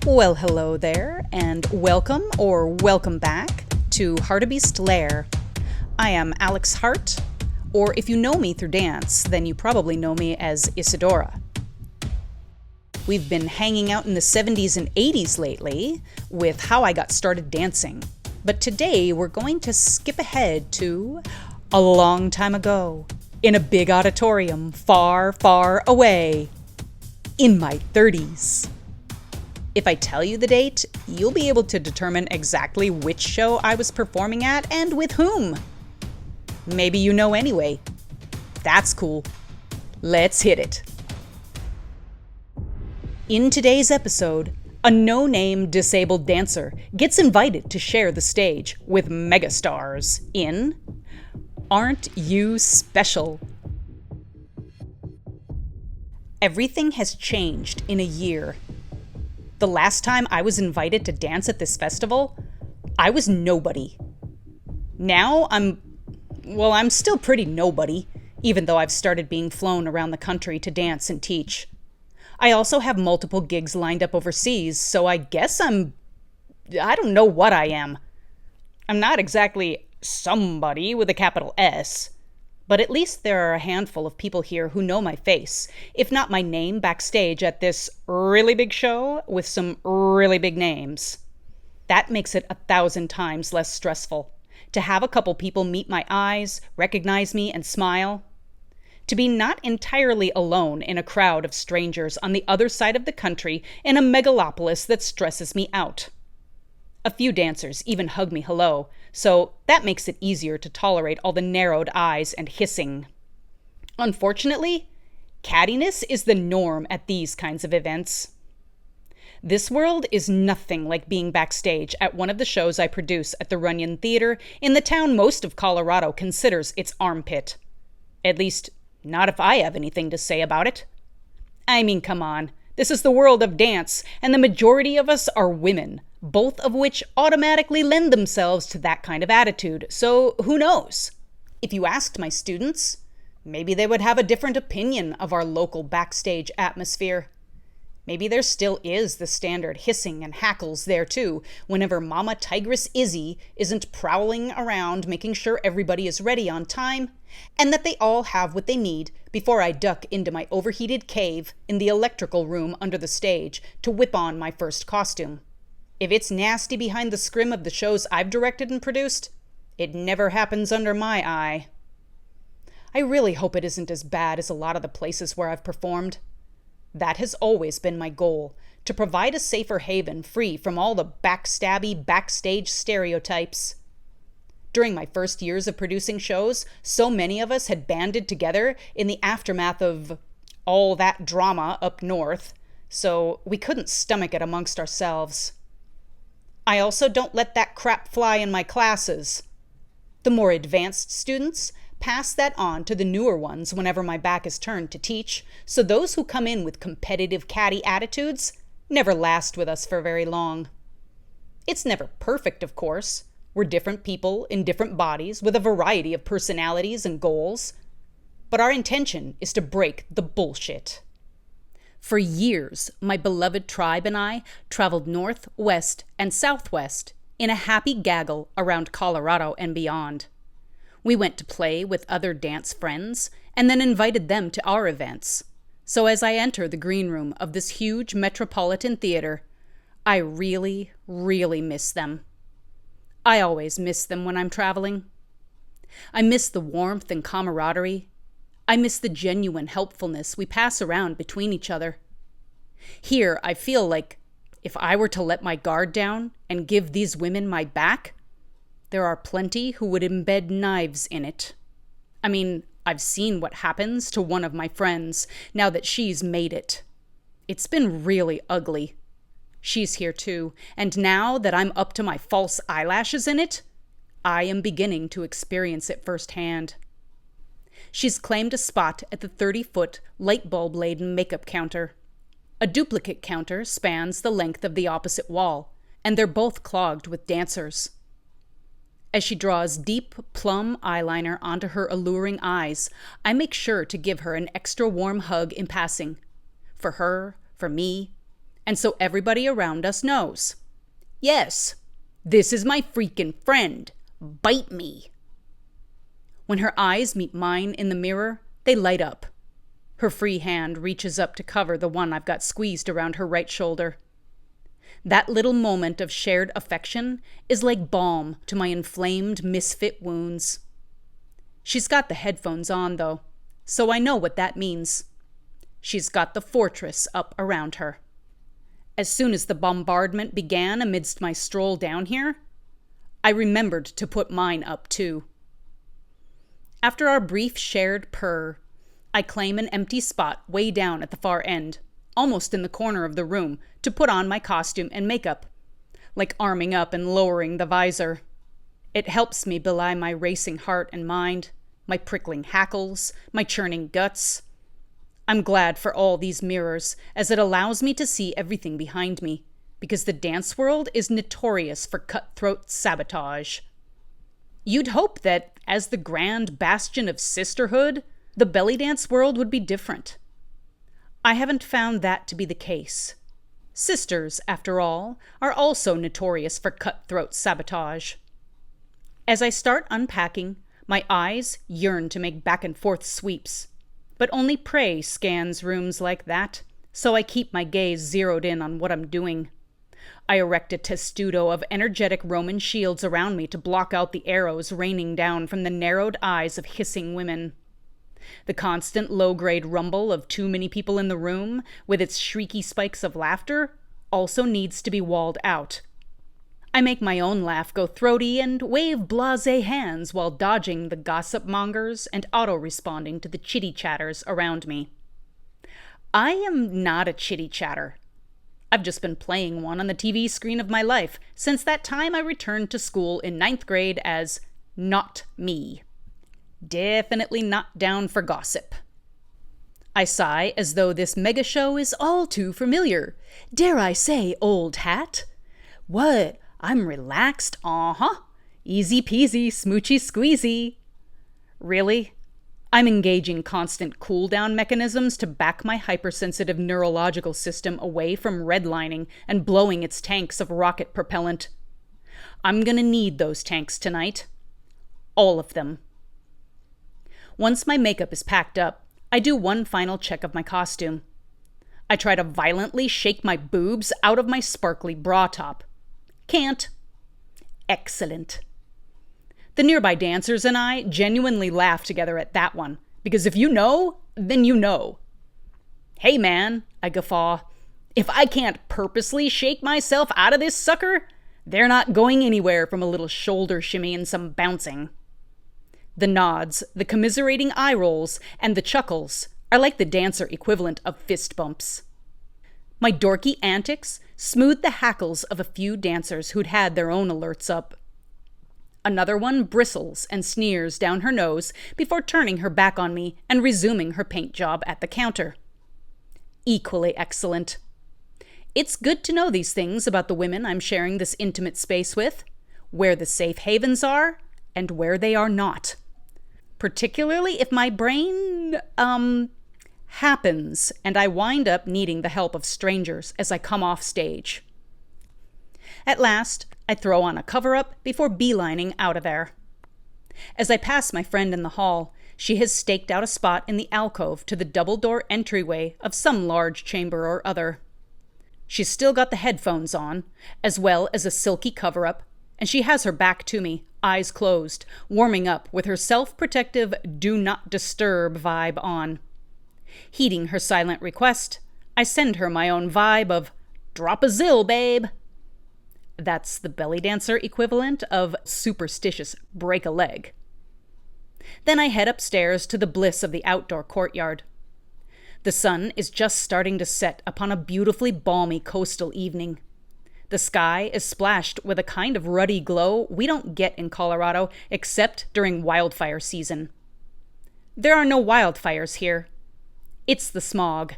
Well, hello there, and welcome back to Hartebeest Lair. I am Alex Hart, or if you know me through dance, then you probably know me as Isadora. We've been hanging out in the 70s and 80s lately with how I got started dancing, but today we're going to skip ahead to a long time ago, in a big auditorium far, far away, in my 30s. If I tell you the date, you'll be able to determine exactly which show I was performing at and with whom. Maybe you know anyway. That's cool. Let's hit it. In today's episode, a no-name disabled dancer gets invited to share the stage with megastars in Aren't You Special? Everything has changed in a year. The last time I was invited to dance at this festival, I was nobody. Now I'm still pretty nobody, even though I've started being flown around the country to dance and teach. I also have multiple gigs lined up overseas, so I guess I don't know what I am. I'm not exactly somebody with a capital S. But at least there are a handful of people here who know my face, if not my name backstage at this really big show with some really big names. That makes it 1,000 times less stressful. To have a couple people meet my eyes, recognize me, and smile. To be not entirely alone in a crowd of strangers on the other side of the country in a megalopolis that stresses me out. A few dancers even hug me hello, so that makes it easier to tolerate all the narrowed eyes and hissing. Unfortunately, cattiness is the norm at these kinds of events. This world is nothing like being backstage at one of the shows I produce at the Runyon Theater in the town most of Colorado considers its armpit. At least, not if I have anything to say about it. I mean, come on. This is the world of dance, and the majority of us are women, both of which automatically lend themselves to that kind of attitude, so who knows? If you asked my students, maybe they would have a different opinion of our local backstage atmosphere. Maybe there still is the standard hissing and hackles there too, whenever Mama Tigress Izzy isn't prowling around making sure everybody is ready on time, and that they all have what they need before I duck into my overheated cave in the electrical room under the stage to whip on my first costume. If it's nasty behind the scrim of the shows I've directed and produced, it never happens under my eye. I really hope it isn't as bad as a lot of the places where I've performed. That has always been my goal, to provide a safer haven free from all the backstabby backstage stereotypes. During my first years of producing shows, so many of us had banded together in the aftermath of all that drama up north, so we couldn't stomach it amongst ourselves. I also don't let that crap fly in my classes. The more advanced students pass that on to the newer ones whenever my back is turned to teach, so those who come in with competitive catty attitudes never last with us for very long. It's never perfect, of course. We're different people in different bodies with a variety of personalities and goals. But our intention is to break the bullshit. For years, my beloved tribe and I traveled north, west, and southwest in a happy gaggle around Colorado and beyond. We went to play with other dance friends and then invited them to our events. So as I enter the green room of this huge metropolitan theater, I really, really miss them. I always miss them when I'm traveling. I miss the warmth and camaraderie. I miss the genuine helpfulness we pass around between each other. Here, I feel like if I were to let my guard down and give these women my back, there are plenty who would embed knives in it. I mean, I've seen what happens to one of my friends now that she's made it. It's been really ugly. She's here too, and now that I'm up to my false eyelashes in it, I am beginning to experience it firsthand. She's claimed a spot at the 30-foot light bulb-laden makeup counter. A duplicate counter spans the length of the opposite wall, and they're both clogged with dancers. As she draws deep plum eyeliner onto her alluring eyes, I make sure to give her an extra warm hug in passing. For her, for me, And so everybody around us knows. Yes, this is my freaking friend. Bite me. When her eyes meet mine in the mirror, they light up. Her free hand reaches up to cover the one I've got squeezed around her right shoulder. That little moment of shared affection is like balm to my inflamed misfit wounds. She's got the headphones on, though, so I know what that means. She's got the fortress up around her. As soon as the bombardment began amidst my stroll down here, I remembered to put mine up too. After our brief shared purr, I claim an empty spot way down at the far end, almost in the corner of the room, to put on my costume and makeup, like arming up and lowering the visor. It helps me belie my racing heart and mind, my prickling hackles, my churning guts. I'm glad for all these mirrors, as it allows me to see everything behind me, because the dance world is notorious for cutthroat sabotage. You'd hope that, as the grand bastion of sisterhood, the belly dance world would be different. I haven't found that to be the case. Sisters, after all, are also notorious for cutthroat sabotage. As I start unpacking, my eyes yearn to make back and forth sweeps, but only prey scans rooms like that, so I keep my gaze zeroed in on what I'm doing. I erect a testudo of energetic Roman shields around me to block out the arrows raining down from the narrowed eyes of hissing women. The constant low-grade rumble of too many people in the room, with its shrieky spikes of laughter, also needs to be walled out. I make my own laugh go throaty and wave blasé hands while dodging the gossip mongers and auto-responding to the chitty chatters around me. I am not a chitty chatter. I've just been playing one on the TV screen of my life since that time I returned to school in 9th grade as Not Me. Definitely not down for gossip. I sigh as though this mega show is all too familiar. Dare I say, old hat? What? I'm relaxed, Easy peasy, smoochy squeezy. Really? I'm engaging constant cool-down mechanisms to back my hypersensitive neurological system away from redlining and blowing its tanks of rocket propellant. I'm gonna need those tanks tonight. All of them. Once my makeup is packed up, I do one final check of my costume. I try to violently shake my boobs out of my sparkly bra top. Can't. Excellent. The nearby dancers and I genuinely laugh together at that one, because if you know, then you know. Hey man, I guffaw. If I can't purposely shake myself out of this sucker, they're not going anywhere from a little shoulder shimmy and some bouncing. The nods, the commiserating eye rolls, and the chuckles are like the dancer equivalent of fist bumps. My dorky antics smooth the hackles of a few dancers who'd had their own alerts up. Another one bristles and sneers down her nose before turning her back on me and resuming her paint job at the counter. Equally excellent. It's good to know these things about the women I'm sharing this intimate space with, where the safe havens are and where they are not. Particularly if my brain, happens and I wind up needing the help of strangers as I come off stage. At last, I throw on a cover-up before beelining out of there. As I pass my friend in the hall, she has staked out a spot in the alcove to the double-door entryway of some large chamber or other. She's still got the headphones on, as well as a silky cover-up, and she has her back to me, eyes closed, warming up with her self-protective do not disturb vibe on. Heeding her silent request, I send her my own vibe of drop a zill, babe. That's the belly dancer equivalent of superstitious break a leg. Then I head upstairs to the bliss of the outdoor courtyard. The sun is just starting to set upon a beautifully balmy coastal evening. The sky is splashed with a kind of ruddy glow we don't get in Colorado except during wildfire season. There are no wildfires here. It's the smog.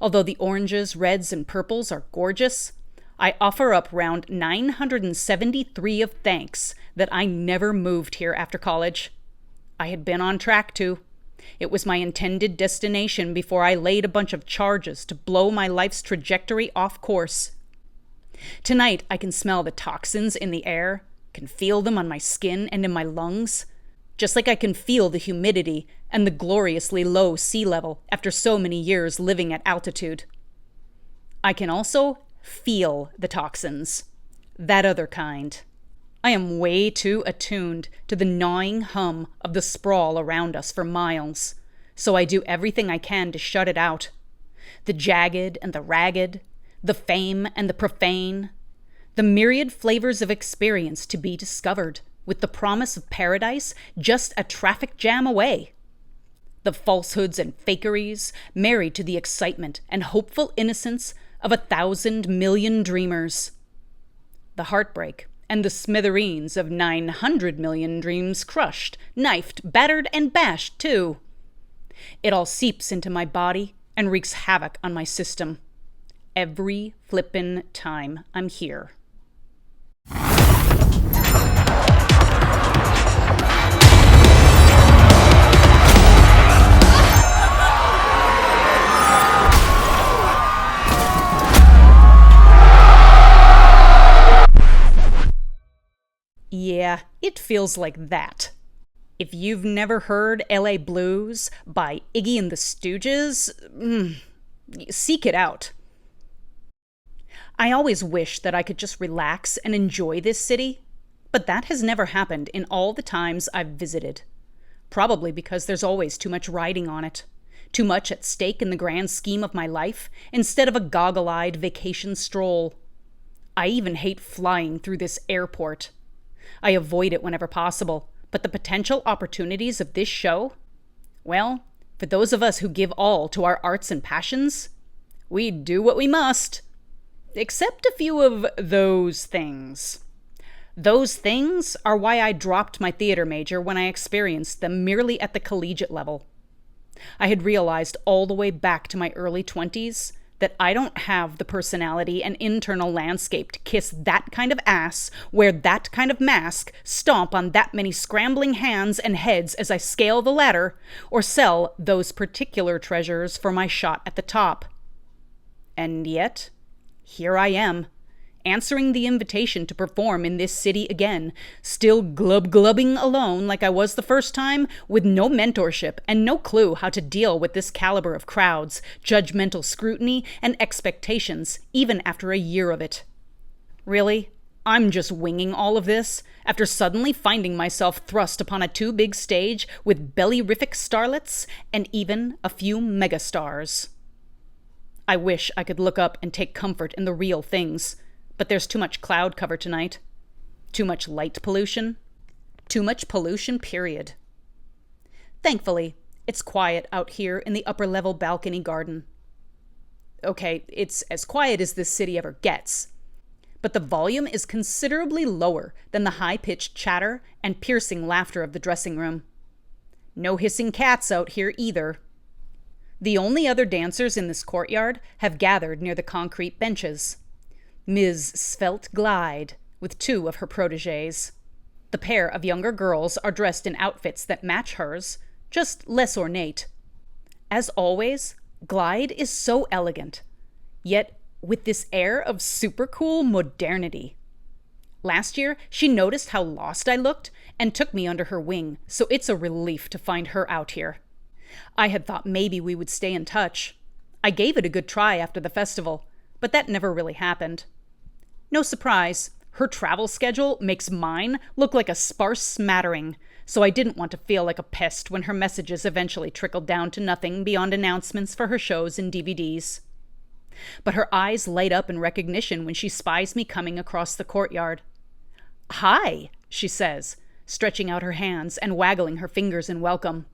Although the oranges, reds, and purples are gorgeous, I offer up round 973 of thanks that I never moved here after college. I had been on track to. It was my intended destination before I laid a bunch of charges to blow my life's trajectory off course. Tonight, I can smell the toxins in the air, can feel them on my skin and in my lungs, just like I can feel the humidity and the gloriously low sea level after so many years living at altitude. I can also feel the toxins, that other kind. I am way too attuned to the gnawing hum of the sprawl around us for miles, so I do everything I can to shut it out. The jagged and the ragged, the fame and the profane, the myriad flavors of experience to be discovered, with the promise of paradise just a traffic jam away. The falsehoods and fakeries married to the excitement and hopeful innocence of 1,000 million dreamers. The heartbreak and the smithereens of 900 million dreams crushed, knifed, battered, and bashed, too. It all seeps into my body and wreaks havoc on my system. Every flippin' time I'm here. Yeah, it feels like that. If you've never heard LA Blues by Iggy and the Stooges, seek it out. I always wish that I could just relax and enjoy this city, but that has never happened in all the times I've visited. Probably because there's always too much riding on it, too much at stake in the grand scheme of my life, instead of a goggle-eyed vacation stroll. I even hate flying through this airport. I avoid it whenever possible, but the potential opportunities of this show, well, for those of us who give all to our arts and passions, we do what we must. Except a few of those things. Those things are why I dropped my theater major when I experienced them merely at the collegiate level. I had realized all the way back to my early 20s that I don't have the personality and internal landscape to kiss that kind of ass, wear that kind of mask, stomp on that many scrambling hands and heads as I scale the ladder, or sell those particular treasures for my shot at the top. And yet, here I am, answering the invitation to perform in this city again, still glub-glubbing alone like I was the first time, with no mentorship and no clue how to deal with this caliber of crowds, judgmental scrutiny, and expectations, even after a year of it. Really? I'm just winging all of this, after suddenly finding myself thrust upon a too big stage with belly-rific starlets and even a few megastars. I wish I could look up and take comfort in the real things, but there's too much cloud cover tonight. Too much light pollution. Too much pollution, period. Thankfully, it's quiet out here in the upper-level balcony garden. Okay, it's as quiet as this city ever gets, but the volume is considerably lower than the high-pitched chatter and piercing laughter of the dressing room. No hissing cats out here either. The only other dancers in this courtyard have gathered near the concrete benches. Ms. Svelte Glide, with two of her protégés. The pair of younger girls are dressed in outfits that match hers, just less ornate. As always, Glide is so elegant, yet with this air of super cool modernity. Last year, she noticed how lost I looked and took me under her wing, so it's a relief to find her out here. I had thought maybe we would stay in touch. I gave it a good try after the festival, but that never really happened. No surprise, her travel schedule makes mine look like a sparse smattering, so I didn't want to feel like a pest when her messages eventually trickled down to nothing beyond announcements for her shows and DVDs. But her eyes light up in recognition when she spies me coming across the courtyard. "Hi," she says, stretching out her hands and waggling her fingers in welcome.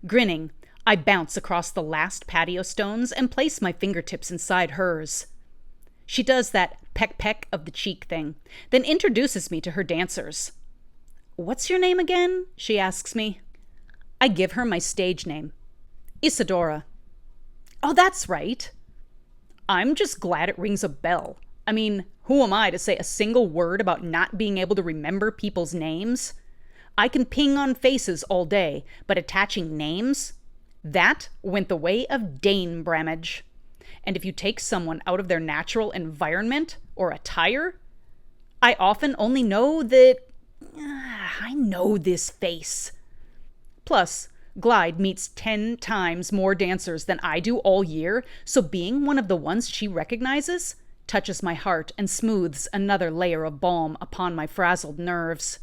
Grinning, I bounce across the last patio stones and place my fingertips inside hers. She does that peck-peck of the cheek thing, then introduces me to her dancers. "What's your name again?" she asks me. I give her my stage name, Isadora. "Oh, that's right." I'm just glad it rings a bell. I mean, who am I to say a single word about not being able to remember people's names? I can ping on faces all day, but attaching names? That went the way of Dane Bramage. And if you take someone out of their natural environment or attire, I often only know that I know this face. Plus, Glide meets 10 times more dancers than I do all year, so being one of the ones she recognizes touches my heart and smooths another layer of balm upon my frazzled nerves.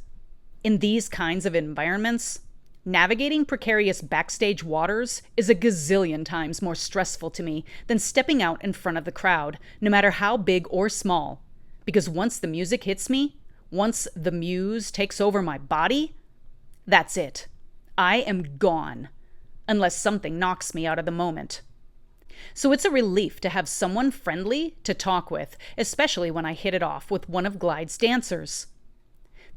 In these kinds of environments, navigating precarious backstage waters is a gazillion times more stressful to me than stepping out in front of the crowd, no matter how big or small. Because once the music hits me, once the muse takes over my body, that's it. I am gone, unless something knocks me out of the moment. So it's a relief to have someone friendly to talk with, especially when I hit it off with one of Glide's dancers.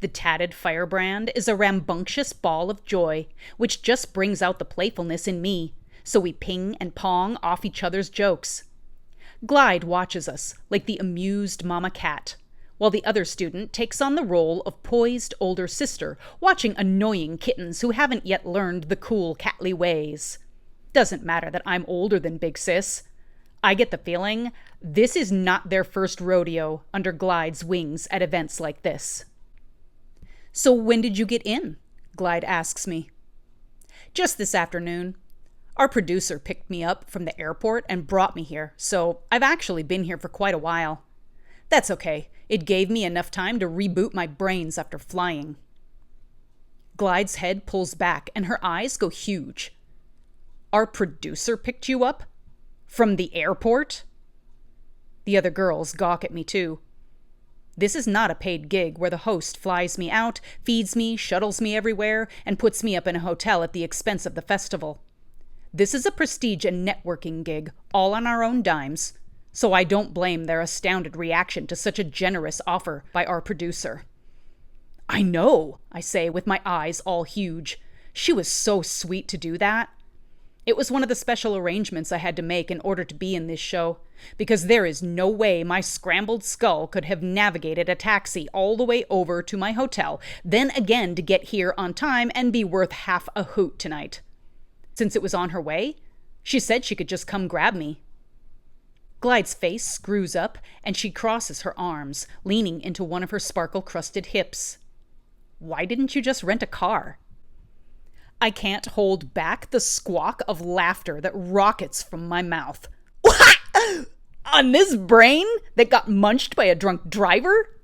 The tatted firebrand is a rambunctious ball of joy, which just brings out the playfulness in me, so we ping and pong off each other's jokes. Glide watches us like the amused mama cat, while the other student takes on the role of poised older sister, watching annoying kittens who haven't yet learned the cool catly ways. Doesn't matter that I'm older than Big Sis. I get the feeling this is not their first rodeo under Glide's wings at events like this. So when did you get in? Glide asks me. Just this afternoon. Our producer picked me up from the airport and brought me here, so I've actually been here for quite a while. That's okay. It gave me enough time to reboot my brains after flying. Glide's head pulls back and her eyes go huge. Our producer picked you up? From the airport? The other girls gawk at me too. This is not a paid gig where the host flies me out, feeds me, shuttles me everywhere, and puts me up in a hotel at the expense of the festival. This is a prestige and networking gig, all on our own dimes, so I don't blame their astounded reaction to such a generous offer by our producer. I know, I say with my eyes all huge. She was so sweet to do that. It was one of the special arrangements I had to make in order to be in this show, because there is no way my scrambled skull could have navigated a taxi all the way over to my hotel, then again to get here on time and be worth half a hoot tonight. Since it was on her way, she said she could just come grab me. Glide's face screws up and she crosses her arms, leaning into one of her sparkle-crusted hips. Why didn't you just rent a car? I can't hold back the squawk of laughter that rockets from my mouth. On this brain that got munched by a drunk driver?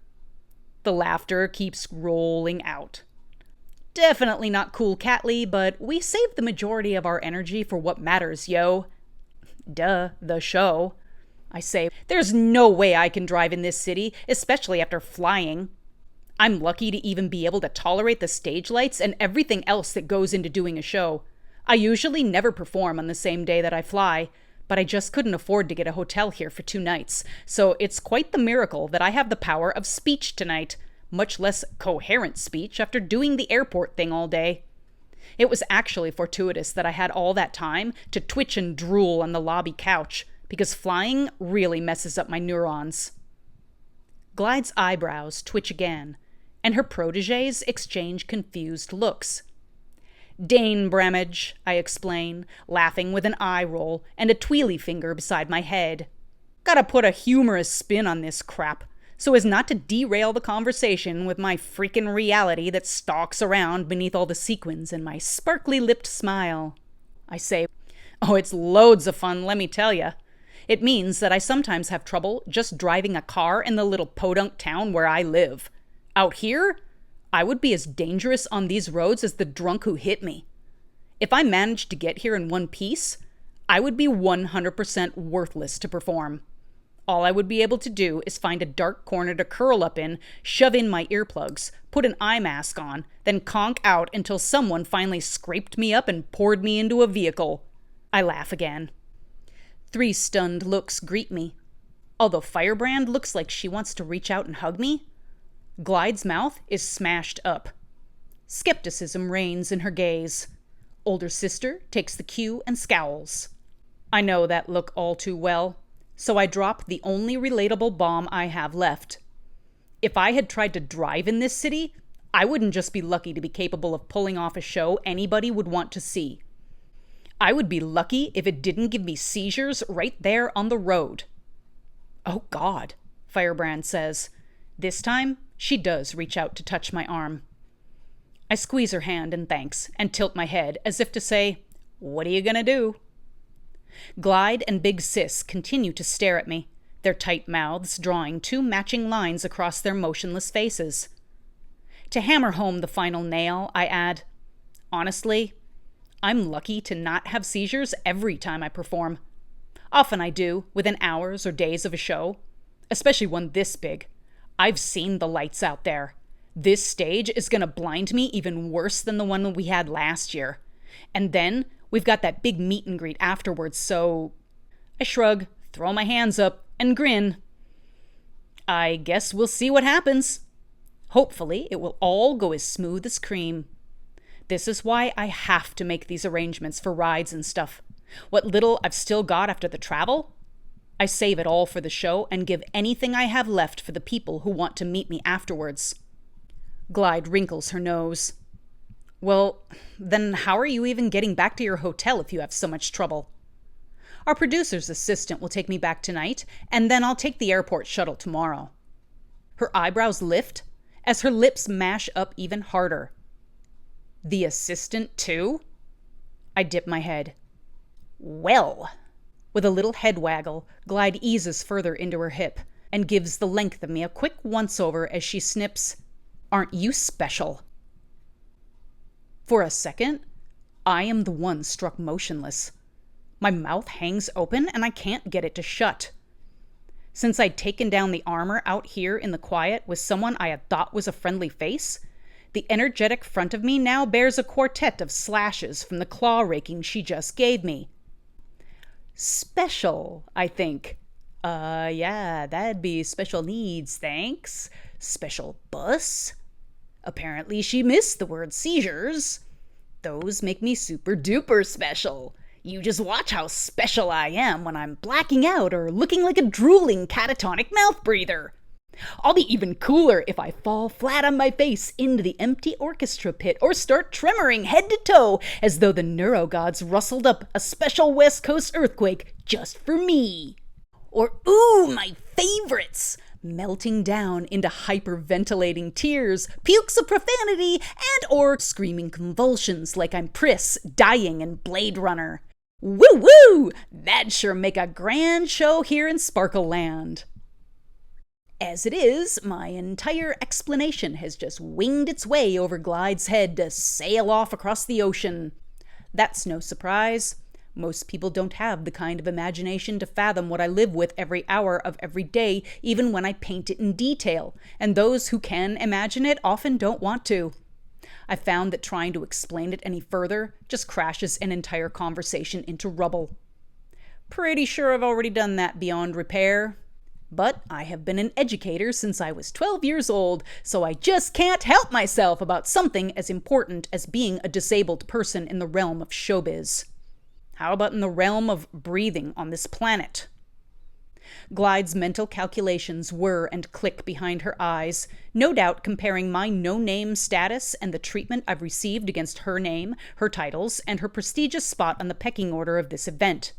The laughter keeps rolling out. Definitely not cool catly, but we saved the majority of our energy for what matters, yo. Duh, the show. I say, there's no way I can drive in this city, especially after flying. I'm lucky to even be able to tolerate the stage lights and everything else that goes into doing a show. I usually never perform on the same day that I fly, but I just couldn't afford to get a hotel here for 2 nights, so it's quite the miracle that I have the power of speech tonight, much less coherent speech after doing the airport thing all day. It was actually fortuitous that I had all that time to twitch and drool on the lobby couch, because flying really messes up my neurons. Glide's eyebrows twitch again, and her protégés exchange confused looks. Dane Bramage, I explain, laughing with an eye roll and a tweely finger beside my head. Gotta put a humorous spin on this crap, so as not to derail the conversation with my freaking reality that stalks around beneath all the sequins in my sparkly-lipped smile. I say, oh, it's loads of fun, let me tell ya. It means that I sometimes have trouble just driving a car in the little podunk town where I live. Out here, I would be as dangerous on these roads as the drunk who hit me. If I managed to get here in one piece, I would be 100% worthless to perform. All I would be able to do is find a dark corner to curl up in, shove in my earplugs, put an eye mask on, then conk out until someone finally scraped me up and poured me into a vehicle. I laugh again. 3 stunned looks greet me. Although Firebrand looks like she wants to reach out and hug me, Glide's mouth is smashed up. Skepticism reigns in her gaze. Older sister takes the cue and scowls. I know that look all too well, so I drop the only relatable bomb I have left. If I had tried to drive in this city, I wouldn't just be lucky to be capable of pulling off a show anybody would want to see. I would be lucky if it didn't give me seizures right there on the road. Oh God, Firebrand says. This time, she does reach out to touch my arm. I squeeze her hand in thanks and tilt my head as if to say, what are you gonna do? Glide and Big Sis continue to stare at me, their tight mouths drawing two matching lines across their motionless faces. To hammer home the final nail, I add, honestly, I'm lucky to not have seizures every time I perform. Often I do, within hours or days of a show, especially one this big. I've seen the lights out there. This stage is gonna blind me even worse than the one we had last year. And then we've got that big meet and greet afterwards, so I shrug, throw my hands up, and grin. I guess we'll see what happens. Hopefully, it will all go as smooth as cream. This is why I have to make these arrangements for rides and stuff. What little I've still got after the travel, I save it all for the show and give anything I have left for the people who want to meet me afterwards. Glide wrinkles her nose. Well, then how are you even getting back to your hotel if you have so much trouble? Our producer's assistant will take me back tonight, and then I'll take the airport shuttle tomorrow. Her eyebrows lift as her lips mash up even harder. The assistant too? I dip my head. Well, with a little head waggle, Glide eases further into her hip and gives the length of me a quick once-over as she snips, aren't you special? For a second, I am the one struck motionless. My mouth hangs open and I can't get it to shut. Since I'd taken down the armor out here in the quiet with someone I had thought was a friendly face, the energetic front of me now bears a quartet of slashes from the claw raking she just gave me. Special, I think. Yeah, that'd be special needs, thanks. Special bus? Apparently she missed the word seizures. Those make me super duper special. You just watch how special I am when I'm blacking out or looking like a drooling catatonic mouth breather. I'll be even cooler if I fall flat on my face into the empty orchestra pit or start tremoring head to toe as though the neurogods rustled up a special West Coast earthquake just for me. Or, ooh, my favorites! Melting down into hyperventilating tears, pukes of profanity, and or screaming convulsions like I'm Pris dying in Blade Runner. Woo-woo! That'd sure make a grand show here in Sparkle Land. As it is, my entire explanation has just winged its way over Glide's head to sail off across the ocean. That's no surprise. Most people don't have the kind of imagination to fathom what I live with every hour of every day, even when I paint it in detail, and those who can imagine it often don't want to. I found that trying to explain it any further just crashes an entire conversation into rubble. Pretty sure I've already done that beyond repair. But I have been an educator since I was 12 years old, so I just can't help myself about something as important as being a disabled person in the realm of showbiz. How about in the realm of breathing on this planet? Glide's mental calculations whir and click behind her eyes, no doubt comparing my no-name status and the treatment I've received against her name, her titles, and her prestigious spot on the pecking order of this event.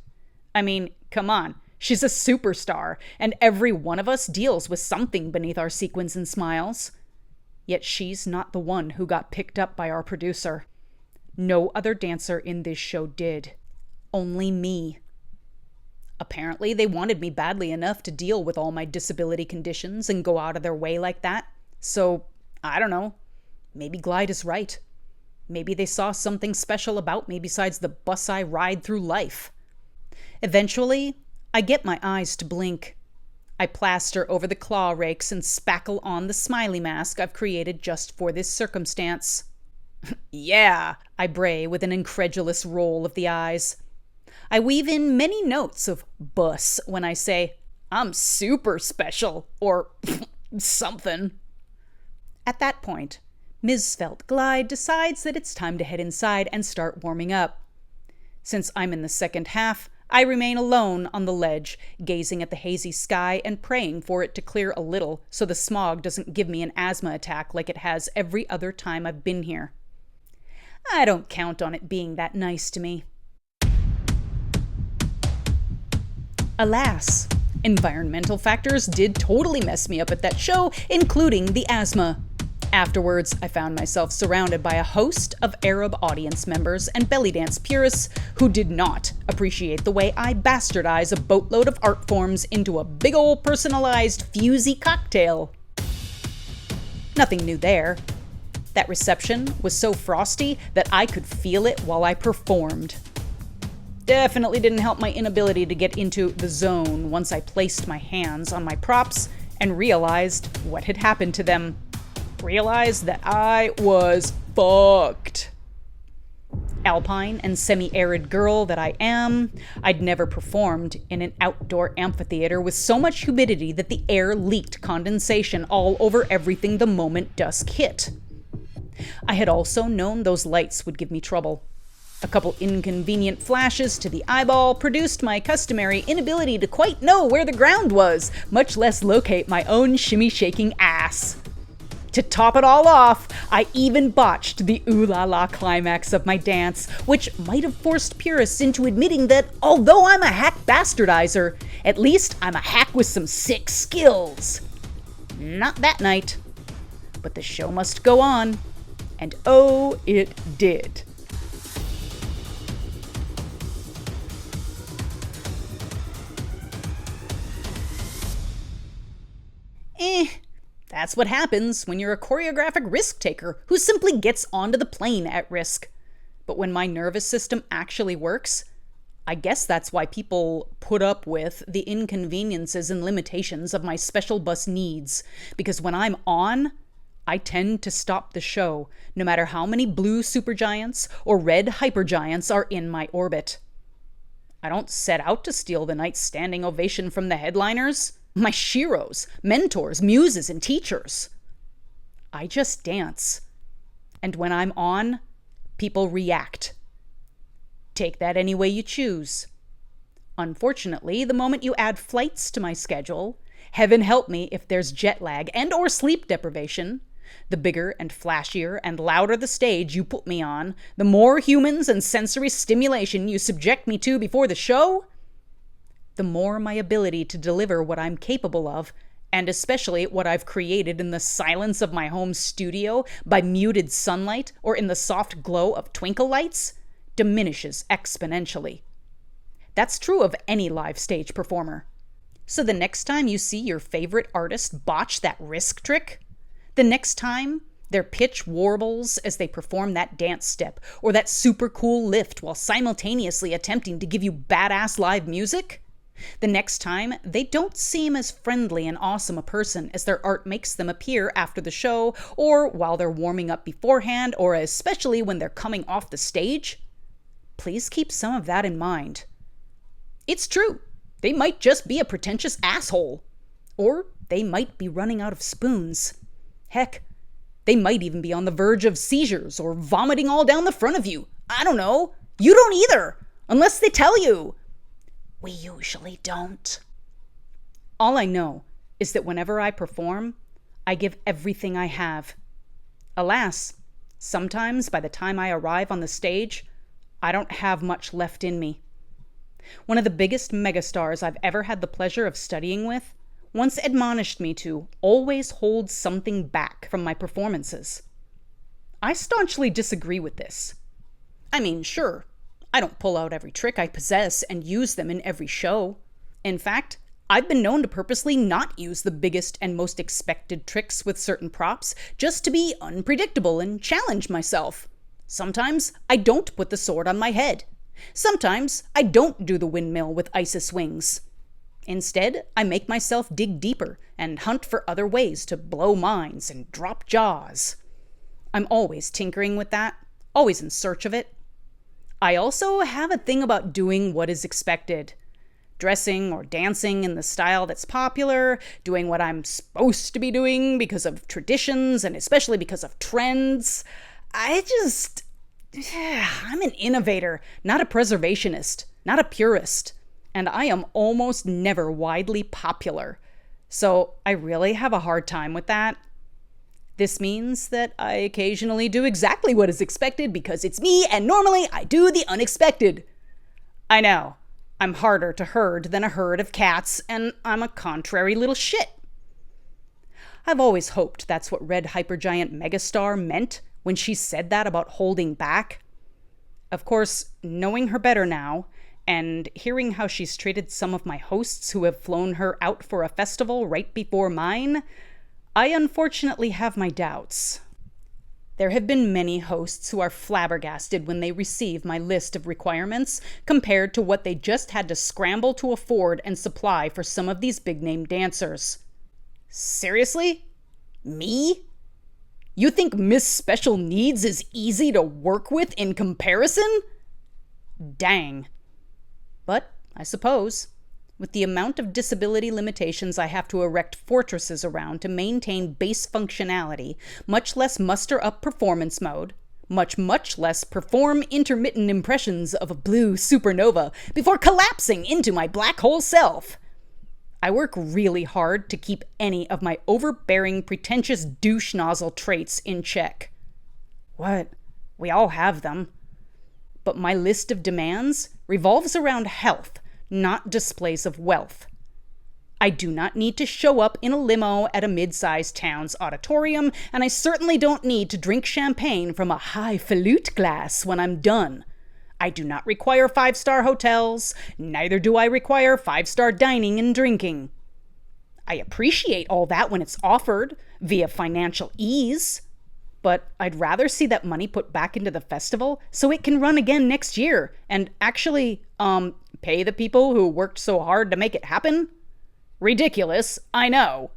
I mean, come on. She's a superstar, and every one of us deals with something beneath our sequins and smiles. Yet she's not the one who got picked up by our producer. No other dancer in this show did. Only me. Apparently, they wanted me badly enough to deal with all my disability conditions and go out of their way like that. So, I don't know. Maybe Glide is right. Maybe they saw something special about me besides the bus I ride through life. Eventually, I get my eyes to blink. I plaster over the claw rakes and spackle on the smiley mask I've created just for this circumstance. Yeah, I bray with an incredulous roll of the eyes. I weave in many notes of bus when I say, I'm super special, or something. At that point, Ms. Svelte Glide decides that it's time to head inside and start warming up. Since I'm in the second half, I remain alone on the ledge, gazing at the hazy sky and praying for it to clear a little so the smog doesn't give me an asthma attack like it has every other time I've been here. I don't count on it being that nice to me. Alas, environmental factors did totally mess me up at that show, including the asthma. Afterwards, I found myself surrounded by a host of Arab audience members and belly dance purists who did not appreciate the way I bastardize a boatload of art forms into a big ol' personalized fusey cocktail. Nothing new there. That reception was so frosty that I could feel it while I performed. Definitely didn't help my inability to get into the zone once I placed my hands on my props and realized what had happened to them. Realized that I was fucked. Alpine and semi-arid girl that I am, I'd never performed in an outdoor amphitheater with so much humidity that the air leaked condensation all over everything the moment dusk hit. I had also known those lights would give me trouble. A couple inconvenient flashes to the eyeball produced my customary inability to quite know where the ground was, much less locate my own shimmy-shaking ass. To top it all off, I even botched the ooh-la-la climax of my dance, which might have forced purists into admitting that although I'm a hack bastardizer, at least I'm a hack with some sick skills. Not that night. But the show must go on. And oh, it did. That's what happens when you're a choreographic risk taker who simply gets onto the plane at risk. But when my nervous system actually works, I guess that's why people put up with the inconveniences and limitations of my special bus needs. Because when I'm on, I tend to stop the show, no matter how many blue supergiants or red hypergiants are in my orbit. I don't set out to steal the night's standing ovation from the headliners. My sheroes, mentors, muses, and teachers. I just dance. And when I'm on, people react. Take that any way you choose. Unfortunately, the moment you add flights to my schedule, heaven help me if there's jet lag and or sleep deprivation, the bigger and flashier and louder the stage you put me on, the more humans and sensory stimulation you subject me to before the show, the more my ability to deliver what I'm capable of, and especially what I've created in the silence of my home studio by muted sunlight or in the soft glow of twinkle lights, diminishes exponentially. That's true of any live stage performer. So the next time you see your favorite artist botch that risk trick, the next time their pitch warbles as they perform that dance step or that super cool lift while simultaneously attempting to give you badass live music, the next time, they don't seem as friendly and awesome a person as their art makes them appear after the show, or while they're warming up beforehand, or especially when they're coming off the stage. Please keep some of that in mind. It's true. They might just be a pretentious asshole. Or they might be running out of spoons. Heck, they might even be on the verge of seizures or vomiting all down the front of you. I don't know. You don't either, unless they tell you. We usually don't. All I know is that whenever I perform, I give everything I have. Alas, sometimes by the time I arrive on the stage, I don't have much left in me. One of the biggest megastars I've ever had the pleasure of studying with once admonished me to always hold something back from my performances. I staunchly disagree with this. I mean, sure, I don't pull out every trick I possess and use them in every show. In fact, I've been known to purposely not use the biggest and most expected tricks with certain props just to be unpredictable and challenge myself. Sometimes I don't put the sword on my head. Sometimes I don't do the windmill with Isis wings. Instead, I make myself dig deeper and hunt for other ways to blow minds and drop jaws. I'm always tinkering with that, always in search of it. I also have a thing about doing what is expected. Dressing or dancing in the style that's popular, doing what I'm supposed to be doing because of traditions and especially because of trends. I'm an innovator, not a preservationist, not a purist. and I am almost never widely popular, so I really have a hard time with that. This means that I occasionally do exactly what is expected because it's me, and normally I do the unexpected. I know, I'm harder to herd than a herd of cats, and I'm a contrary little shit. I've always hoped that's what Red Hypergiant Megastar meant when she said that about holding back. Of course, knowing her better now, and hearing how she's treated some of my hosts who have flown her out for a festival right before mine, I unfortunately have my doubts. There have been many hosts who are flabbergasted when they receive my list of requirements compared to what they just had to scramble to afford and supply for some of these big-name dancers. Seriously? Me? You think Miss Special Needs is easy to work with in comparison? Dang. But I suppose, with the amount of disability limitations I have to erect fortresses around to maintain base functionality, much less muster up performance mode, much less perform intermittent impressions of a blue supernova before collapsing into my black hole self, I work really hard to keep any of my overbearing, pretentious douche nozzle traits in check. What? We all have them. But my list of demands revolves around health, not displays of wealth. I do not need to show up in a limo at a mid-sized town's auditorium, and I certainly don't need to drink champagne from a highfalutin glass when I'm done. I do not require 5-star hotels, neither do I require 5-star dining and drinking. I appreciate all that when it's offered via financial ease, but I'd rather see that money put back into the festival so it can run again next year and actually, pay the people who worked so hard to make it happen. Ridiculous, I know.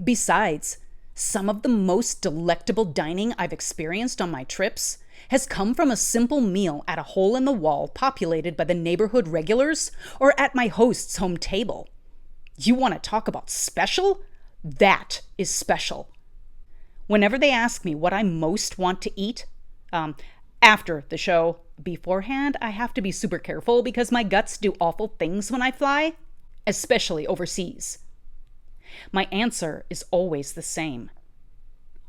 Besides, some of the most delectable dining I've experienced on my trips has come from a simple meal at a hole-in-the-wall populated by the neighborhood regulars or at my host's home table. You want to talk about special? That is special. Whenever they ask me what I most want to eat, after the show, beforehand, I have to be super careful because my guts do awful things when I fly, especially overseas. My answer is always the same.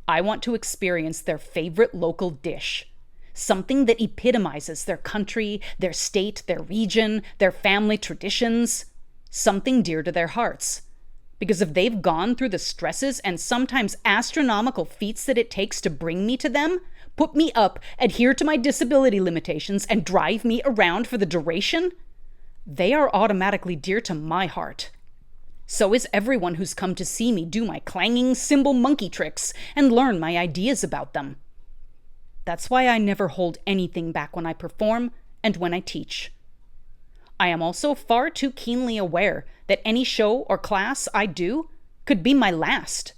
I want to experience their favorite local dish, something that epitomizes their country, their state, their region, their family traditions, something dear to their hearts. Because if they've gone through the stresses and sometimes astronomical feats that it takes to bring me to them, put me up, adhere to my disability limitations, and drive me around for the duration, they are automatically dear to my heart. So is everyone who's come to see me do my clanging cymbal monkey tricks and learn my ideas about them. That's why I never hold anything back when I perform and when I teach. I am also far too keenly aware that any show or class I do could be my last.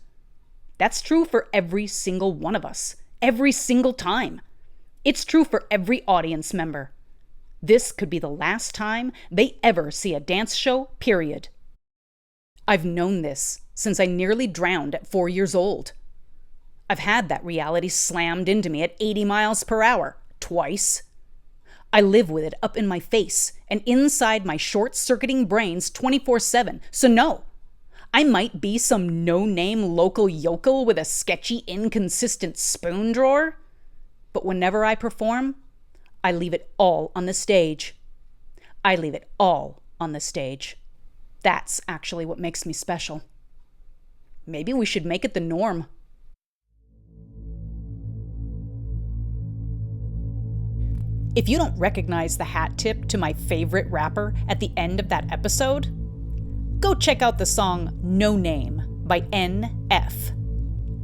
That's true for every single one of us, every single time. It's true for every audience member. This could be the last time they ever see a dance show, period. I've known this since I nearly drowned at 4 years old. I've had that reality slammed into me at 80 miles per hour, twice. I live with it up in my face and inside my short-circuiting brains 24/7, so no. I might be some no-name local yokel with a sketchy, inconsistent spoon drawer, but whenever I perform, I leave it all on the stage. I leave it all on the stage. That's actually what makes me special. Maybe we should make it the norm. If you don't recognize the hat tip to my favorite rapper at the end of that episode, go check out the song No Name by NF.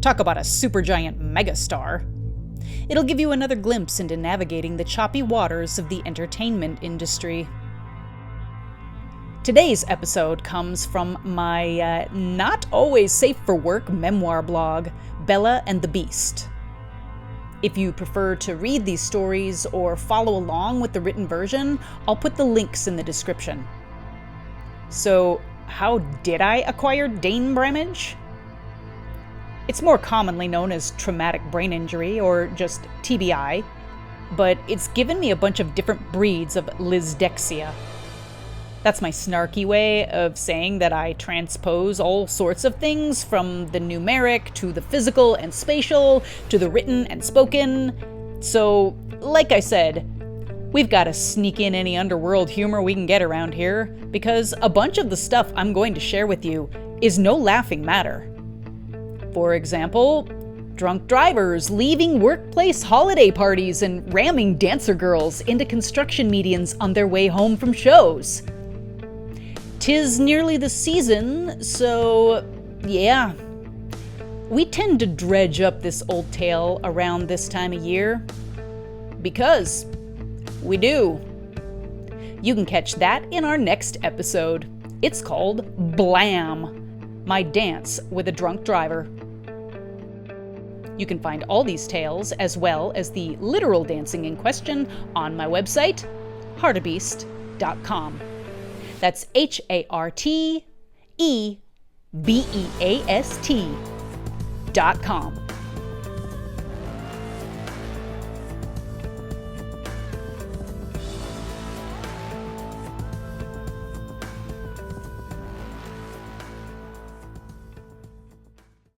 Talk about a supergiant megastar. It'll give you another glimpse into navigating the choppy waters of the entertainment industry. Today's episode comes from my Not Always Safe for Work memoir blog, Bella and the Beast. If you prefer to read these stories or follow along with the written version, I'll put the links in the description. So, how did I acquire Dane Bramage? It's more commonly known as traumatic brain injury or just TBI, but it's given me a bunch of different breeds of Lizdexia. That's my snarky way of saying that I transpose all sorts of things, from the numeric to the physical and spatial to the written and spoken. So, like I said, we've got to sneak in any underworld humor we can get around here, because a bunch of the stuff I'm going to share with you is no laughing matter. For example, drunk drivers leaving workplace holiday parties and ramming dancer girls into construction medians on their way home from shows. 'Tis nearly the season, so yeah. We tend to dredge up this old tale around this time of year. Because we do. You can catch that in our next episode. It's called Blam! My Dance with a Drunk Driver. You can find all these tales, as well as the literal dancing in question, on my website, heartabeast.com. That's HARTEBEAST.com.